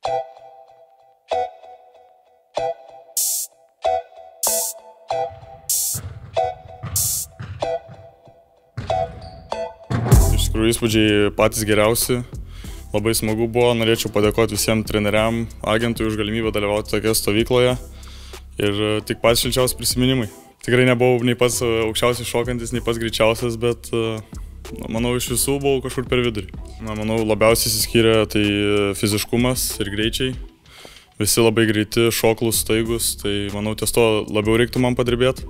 Iš tikrųjų įspūdžiai patys geriausi, labai smagu buvo, norėčiau padėkoti visiems treneriam, agentui už galimybę dalyvauti tokioje stovykloje ir tik patys šilčiausi prisiminimai. Tikrai nebuvau nei pats aukščiausiai šokantis, nei pats greičiausias, bet manau iš visų buvau kažkur per vidurį. Manau labiausiai išsiskyrė tai fiziškumas ir greičiai. Visi labai greiti, šoklus, staigus, tai manau ties to labiau reiktų man padirbėti.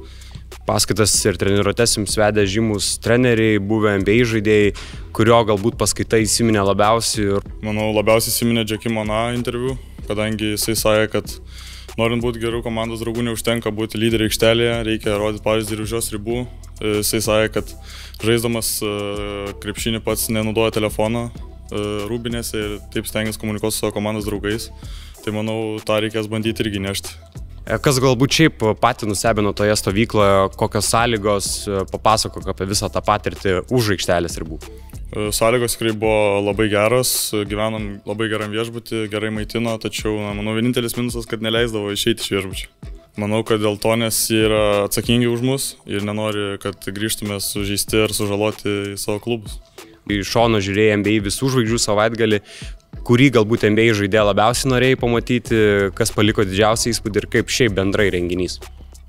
Paskaitas ir treniruotes jums vedė žymus treneriai, buvę NBA žaidėjai, kurio galbūt paskaita įsiminė labiausiai. Manau labiausiai įsiminė Jackie Mona interviu, kadangi jisai sakė, kad norint būti gerų komandos draugų neužtenka būti lyderiu aikštelėje, reikia rodyti pavyzdį ir už jos ribų. Jisai sakė, kad žaisdamas krepšinį pats nenaudoja telefoną rūbinėse ir taip stengiasi komunikuoti su savo komandos draugais. Tai manau, tą reikės bandyti irgi nešti. Kas galbūt šiaip patį nustebino toje stovykloje, kokios sąlygos, papasakok apie visą tą patirtį už aikštelės ribų? Sąlygos tikrai buvo labai geros, gyvenom labai geram viešbutį, gerai maitino, tačiau manau vienintelis minusas, kad neleisdavo išeiti iš viešbučio. Manau, kad dėl to, nes jie yra atsakingi už mus ir nenori, kad grįžtume sužeisti ar sužaloti į savo klubus. Iš šono žiūrėjai NBA visų žvaigždžių savaitgalį, kurį galbūt NBA žaidėją labiausiai norėjai pamatyti, kas paliko didžiausią įspūdį ir kaip šiaip bendrai renginys?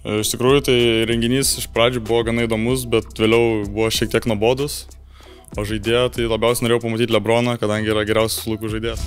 Iš tikrųjų, tai renginys iš pradžių buvo gana įdomus, bet vėliau buvo šiek tiek nuobodus, o žaidėją tai labiausiai norėjau pamatyti LeBroną, kadangi yra geriausias laikų žaidėjas.